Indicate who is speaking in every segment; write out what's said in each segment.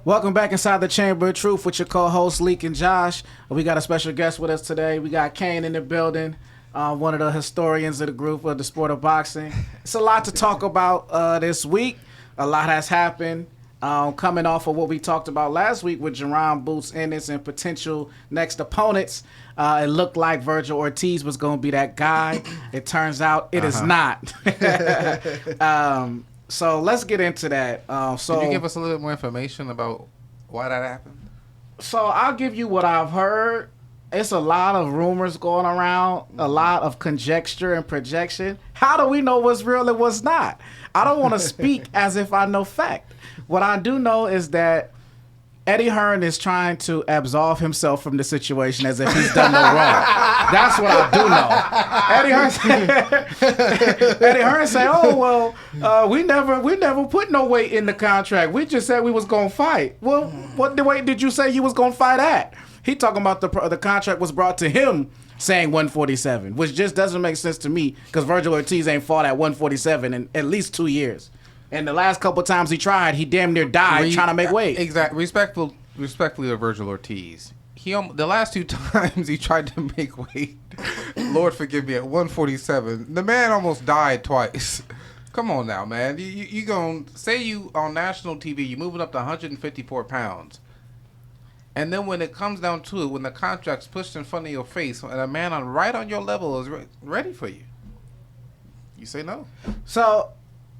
Speaker 1: Welcome back inside the Chamber of Truth with your co-hosts Leek and Josh. We got a special guest with us today. We got Kane in the building, one of the historians of the group of the sport of boxing. It's a lot to talk about this week. A lot has happened. Coming off of what we talked about last week with Jaron, Boots, Ennis, and potential next opponents, it looked like Vergil Ortiz was going to be that guy. It turns out it is not. So let's get into that.
Speaker 2: Can you give us a little more information about why that happened?
Speaker 1: So I'll give you what I've heard. It's a lot of rumors going around, a lot of conjecture and projection. How do we know what's real and what's not? I don't want to speak as if I know fact. What I do know is that Eddie Hearn is trying to absolve himself from the situation as if he's done no wrong. That's what I do know. Eddie Hearn say, "Oh well, we never put no weight in the contract. We just said we was gonna fight." Well, what the weight did you say you was gonna fight at? He talking about the contract was brought to him saying 147, which just doesn't make sense to me because Vergil Ortiz ain't fought at 147 in at least 2 years. And the last couple times he tried, he damn near died trying to make weight.
Speaker 2: Exactly. Respectfully to Vergil Ortiz. The last 2 times he tried to make weight, Lord forgive me, at 147, the man almost died twice. Come on now, man. You gonna say you on national TV, you moving up to 154 pounds. And then when it comes down to it, when the contract's pushed in front of your face, and a man right on your level is ready for you, you say no.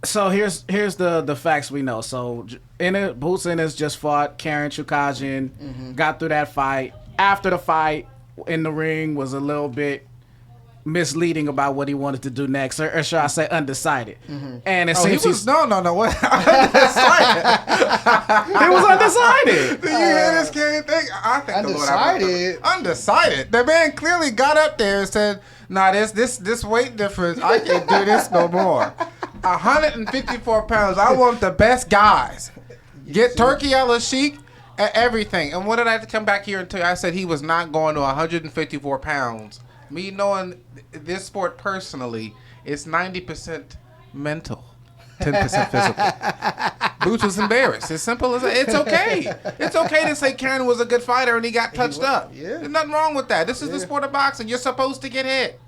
Speaker 1: So here's the facts we know. So Boots Ennis just fought Karen Chukagian, got through that fight. After the fight, in the ring was a little bit misleading about what he wanted to do next, or should I say undecided. And it seems
Speaker 2: he was what? Undecided.
Speaker 1: He was undecided.
Speaker 2: Do you hear this Karen thing? I think
Speaker 3: undecided.
Speaker 2: Undecided. The man clearly got up there and said, "Nah, this weight difference, I can't do this no more." 154 pounds. I want the best guys. Get Turkey Al-Sheikh and everything. And what did I have to come back here and tell you? I said he was not going to 154 pounds. Me knowing this sport personally, it's 90% mental, 10% physical. Boots was embarrassed. As simple as that. It's okay. It's okay to say Karen was a good fighter and he got touched up. Yeah. There's nothing wrong with that. This is the sport of boxing. You're supposed to get hit.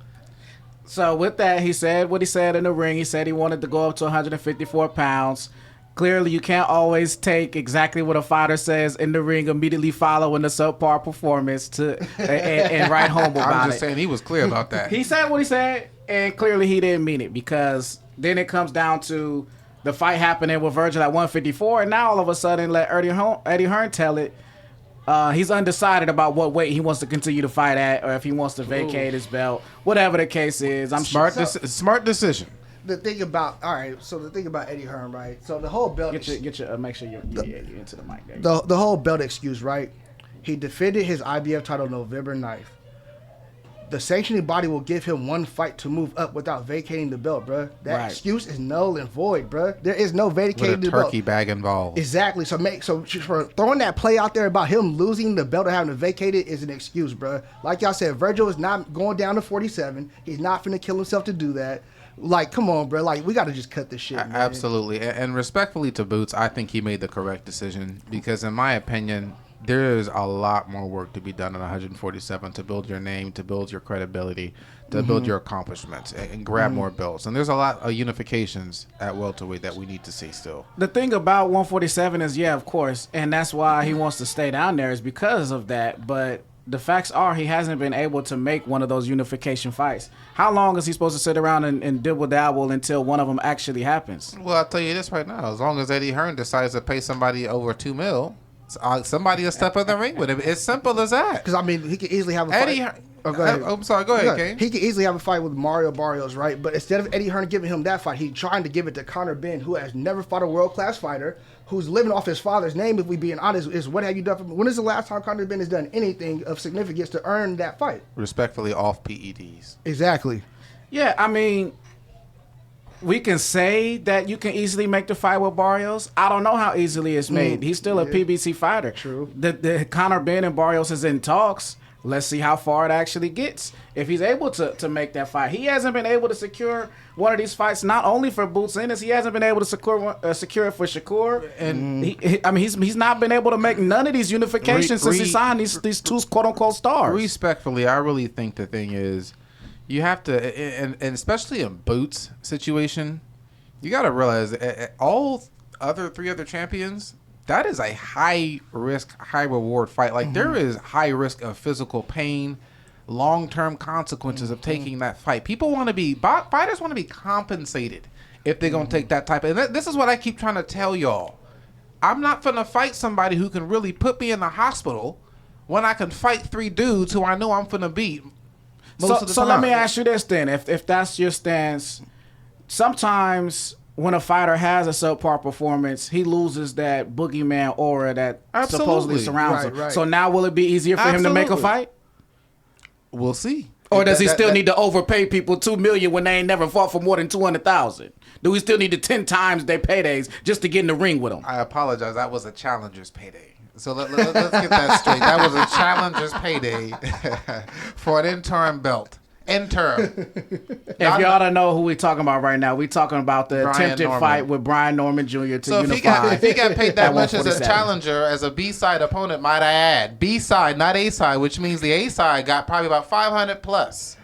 Speaker 1: So with that, he said what he said in the ring. He said he wanted to go up to 154 pounds. Clearly, you can't always take exactly what a fighter says in the ring, immediately following a subpar performance and write home about it.
Speaker 2: I'm just saying he was clear about that.
Speaker 1: He said what he said, and clearly he didn't mean it, because then it comes down to the fight happening with Vergil at 154, and now all of a sudden let Eddie Hearn tell it. He's undecided about what weight he wants to continue to fight at, or if he wants to vacate his belt. Whatever the case is,
Speaker 2: smart decision.
Speaker 3: The thing about Eddie Hearn, right? So the whole belt.
Speaker 1: Get your make sure you're into the mic there.
Speaker 3: The whole belt excuse, right? He defended his IBF title November 9th. The sanctioning body will give him one fight to move up without vacating the belt, bro. That excuse is null and void, bro. There is no vacating the belt.
Speaker 2: With a turkey bag involved.
Speaker 3: Exactly. So for throwing that play out there about him losing the belt or having to vacate it is an excuse, bro. Like y'all said, Vergil is not going down to 47. He's not finna kill himself to do that. Like, come on, bro. Like, we got to just cut this shit, man.
Speaker 2: Absolutely. And respectfully to Boots, I think he made the correct decision because, in my opinion, there is a lot more work to be done at 147 to build your name, to build your credibility, to build your accomplishments, and grab more belts. And there's a lot of unifications at welterweight that we need to see still.
Speaker 1: The thing about 147 is, yeah, of course, and that's why he wants to stay down there is because of that. But the facts are he hasn't been able to make one of those unification fights. How long is he supposed to sit around and dibble-dabble until one of them actually happens?
Speaker 2: Well, I'll tell you this right now. As long as Eddie Hearn decides to pay somebody over $2 million, somebody will step in the ring with him. It's simple as that.
Speaker 3: Because, I mean, he could easily have a fight.
Speaker 2: Oh, go ahead. I'm sorry. Go ahead, Kane.
Speaker 3: He could easily have a fight with Mario Barrios, right? But instead of Eddie Hearn giving him that fight, he's trying to give it to Conor Benn, who has never fought a world-class fighter, who's living off his father's name, if we being honest, is what have you done for me? When is the last time Conor Benn has done anything of significance to earn that fight?
Speaker 2: Respectfully, off PEDs.
Speaker 3: Exactly.
Speaker 1: Yeah, I mean, we can say that you can easily make the fight with Barrios. I don't know how easily it's made. He's still a PBC fighter.
Speaker 3: True.
Speaker 1: The Conor Benn and Barrios is in talks. let's see how far it actually gets. If he's able to make that fight, he hasn't been able to secure one of these fights. Not only for Boots Ennis, he hasn't been able to secure it for Shakur. And he's not been able to make none of these unifications since he signed these two quote unquote stars.
Speaker 2: Respectfully, I really think the thing is, you have to, and especially in Boots' situation, you got to realize all three other champions. That is a high risk, high reward fight. Like there is high risk of physical pain, long term consequences of taking that fight. Fighters want to be compensated if they're gonna take that type of. And this is what I keep trying to tell y'all. I'm not gonna fight somebody who can really put me in the hospital when I can fight 3 dudes who I know I'm gonna beat.
Speaker 1: So let me ask you this then: if that's your stance, sometimes when a fighter has a subpar performance, he loses that boogeyman aura that supposedly surrounds him. Right. So now will it be easier for him to make a fight?
Speaker 2: We'll see.
Speaker 1: Or does he still need to overpay people $2 million when they ain't never fought for more than $200,000? Do we still need to 10 times their paydays just to get in the ring with them?
Speaker 2: I apologize. That was a challenger's payday. So let's get that straight. That was a challenger's payday for an interim belt. If
Speaker 1: y'all don't know who we talking about right now, we talking about the attempted fight with Brian Norman Jr. to unify.
Speaker 2: If he got paid that much as a challenger, as a B-side opponent, might I add, B-side, not A-side, which means the A-side got probably about 500 plus.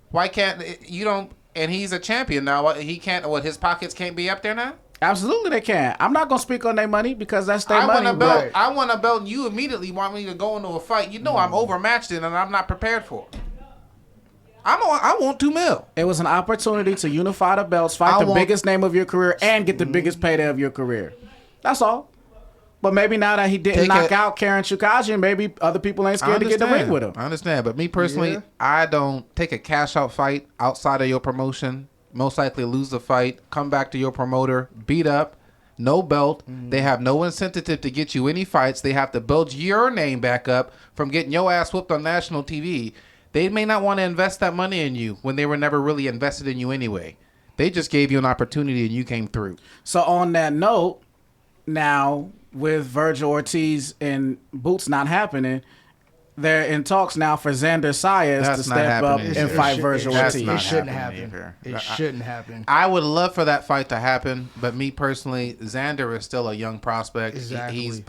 Speaker 2: Why can't you don't? And he's a champion now. He can't. What, his pockets can't be up there now?
Speaker 1: Absolutely, they can. I'm not gonna speak on their money because that's their money.
Speaker 2: I want a belt, and you immediately want me to go into a fight. You know I'm overmatched in, and I'm not prepared for it. I want $2 million.
Speaker 1: It was an opportunity to unify the belts, fight the biggest name of your career, and get the biggest payday of your career. That's all. But maybe now that he didn't knock out Karen Chukagian, maybe other people ain't scared to get in the ring with him.
Speaker 2: I understand. But me personally, I don't take a cash out fight outside of your promotion. Most likely lose the fight, come back to your promoter, beat up, no belt. They have no incentive to get you any fights. They have to build your name back up from getting your ass whooped on national TV. They may not want to invest that money in you when they were never really invested in you anyway. They just gave you an opportunity and you came through.
Speaker 1: So on that note, now with Vergil Ortiz and Boots not happening, they're in talks now for Xander Sayas to step up and fight Vergil Ortiz.
Speaker 3: It shouldn't happen. It shouldn't happen.
Speaker 2: I would love for that fight to happen, but me personally, Xander is still a young prospect.
Speaker 3: Exactly.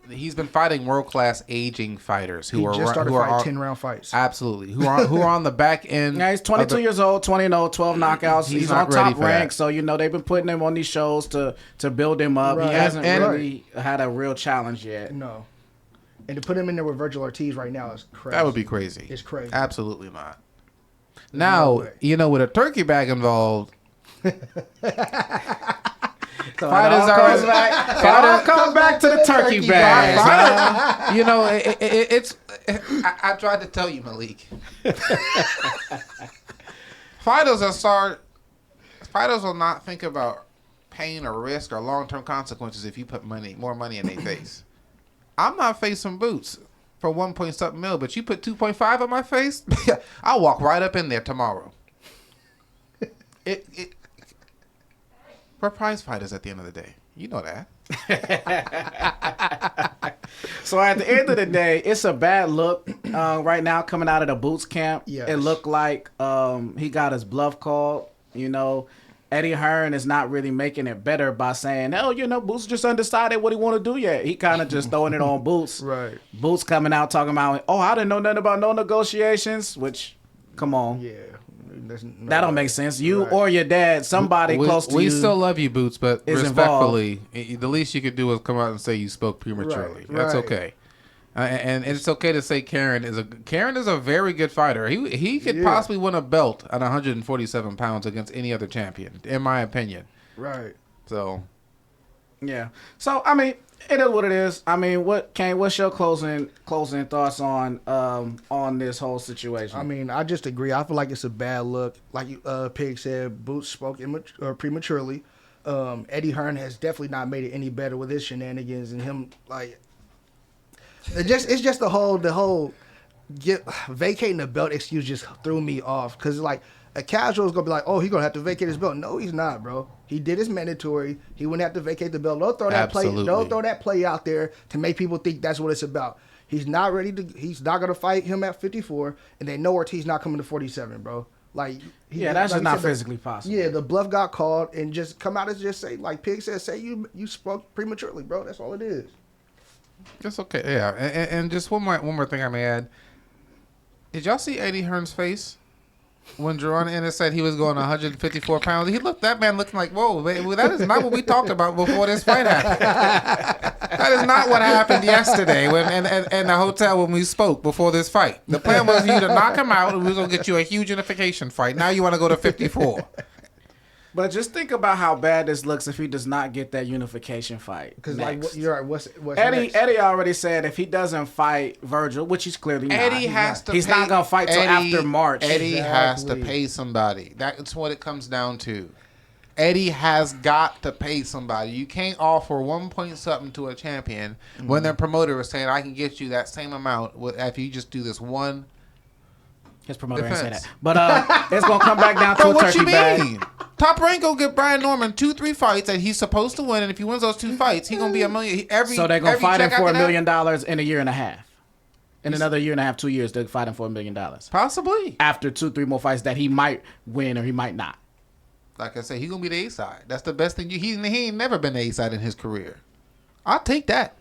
Speaker 2: He's been fighting world-class aging fighters who
Speaker 3: just started fighting 10-round fights.
Speaker 2: Absolutely. Who are on the back end.
Speaker 1: Yeah, he's 22 years old, 20-0, 12 knockouts. He's on top rank, so they've been putting him on these shows to build him up. Right. He hasn't really had a real challenge yet.
Speaker 3: No. And to put him in there with Vergil Ortiz right now is crazy.
Speaker 2: That would be crazy.
Speaker 3: It's crazy.
Speaker 2: Absolutely not. Now, with a turkey bag involved,
Speaker 1: So fighters comes back to the turkey bag.
Speaker 2: I tried to tell you, Malik. Fighters will not think about pain or risk or long-term consequences if you put more money in their face. I'm not facing Boots for 1 point something mil, but you put 2.5 on my face, I'll walk right up in there tomorrow. We're prize fighters at the end of the day. You know that.
Speaker 1: So at the end of the day, it's a bad look right now coming out of the Boots camp.
Speaker 3: Yes.
Speaker 1: It looked like he got his bluff called. Eddie Hearn is not really making it better by saying, Boots just undecided what he want to do yet. He kind of just throwing it on Boots.
Speaker 3: Right.
Speaker 1: Boots coming out talking about, I didn't know nothing about no negotiations, which, come on.
Speaker 3: Yeah.
Speaker 1: That don't make sense. You or your dad, somebody close to you.
Speaker 2: We still love you, Boots, but respectfully, the least you could do is come out and say you spoke prematurely.
Speaker 3: Right.
Speaker 2: That's okay. And it's okay to say Karen is a very good fighter. He could possibly win a belt at 147 pounds against any other champion, in my opinion.
Speaker 3: Right.
Speaker 2: So.
Speaker 1: Yeah. So it is what it is. What's your closing thoughts on this whole situation?
Speaker 3: I just agree. I feel like it's a bad look. Like Pig said, Boots spoke prematurely. Eddie Hearn has definitely not made it any better with his shenanigans and him It's just the whole vacating the belt excuse just threw me off because a casual is gonna be like, oh, he's gonna have to vacate his belt. No, he's not, bro. He did his mandatory. He wouldn't have to vacate the belt. Don't throw that play. Don't throw that play out there to make people think that's what it's about. He's not ready to. He's not gonna fight him at 54, and they know Ortiz not coming to 47, bro. Like,
Speaker 1: that's just not physically possible.
Speaker 3: Yeah, the bluff got called, and just come out and just say, like Pig said, say you spoke prematurely, bro. That's all it is.
Speaker 2: That's okay. Yeah, and just one more thing I may add. Did y'all see Eddie Hearn's face when Jaron Ennis said he was going 154 pounds? That man looking like, whoa, that is not what we talked about before this fight happened. That is not what happened yesterday in the hotel when we spoke before this fight. The plan was for you to knock him out and we were going to get you a huge unification fight. Now you want to go to 54.
Speaker 1: But just think about how bad this looks if he does not get that unification fight.
Speaker 3: Because you're right. What's
Speaker 1: Eddie?
Speaker 3: next?
Speaker 1: Eddie already said if he doesn't fight Vergil, which he's clearly not, he's not gonna fight till after March.
Speaker 2: Eddie has to pay somebody. That's what it comes down to. Eddie has got to pay somebody. You can't offer 1 point something to a champion when their promoter is saying, "I can get you that same amount if you just do this one."
Speaker 1: His promoter didn't say that, but it's gonna come back down to a turkey bag.
Speaker 2: Top Rank will get Brian Norman 2-3 fights that he's supposed to win, and if he wins those 2 fights, he's gonna be $1 million.
Speaker 1: So they're gonna fight him for $1 million in a year and a half. In another year and a half, 2 years, they'll fight him for $1 million.
Speaker 2: Possibly.
Speaker 1: After 2-3 more fights that he might win or he might not.
Speaker 2: Like I said, he's gonna be the A side. That's the best thing. He ain't never been the A side in his career. I'll take that.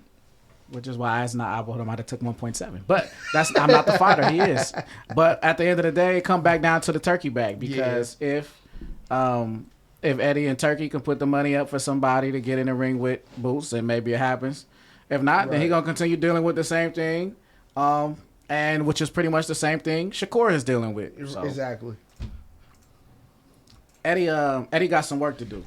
Speaker 1: Which is why I bought him. I'd have took 1.7. But I'm not the fighter. He is. But at the end of the day, it come back down to the turkey bag because if Eddie and Turkey can put the money up for somebody to get in the ring with Boots, then maybe it happens. If not, then he's gonna continue dealing with the same thing, and which is pretty much the same thing Shakur is dealing with. So.
Speaker 3: Exactly.
Speaker 1: Eddie got some work to do.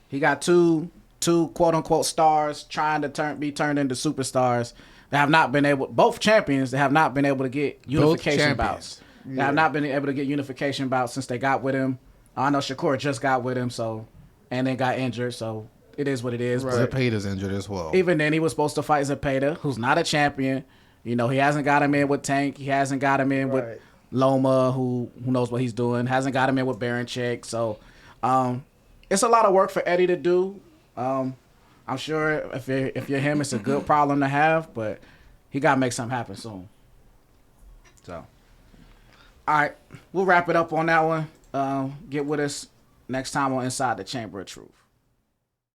Speaker 1: He got two quote unquote stars trying to be turned into superstars that have not been able. Both champions that have not been able to get unification bouts. Yeah. They have not been able to get unification bouts since they got with him. I know Shakur just got with him, and then got injured, so it is what it is.
Speaker 2: Right. Zepeda's injured as well.
Speaker 1: Even then, he was supposed to fight Zepeda, who's not a champion. You know, he hasn't got him in with Tank. He hasn't got him in with Loma, who knows what he's doing. Hasn't got him in with Baranchik. So, it's a lot of work for Eddie to do. I'm sure if you're him, it's a good problem to have, but he got to make something happen soon. So, all right, we'll wrap it up on that one. Get with us next time on Inside the Chamber of Truth.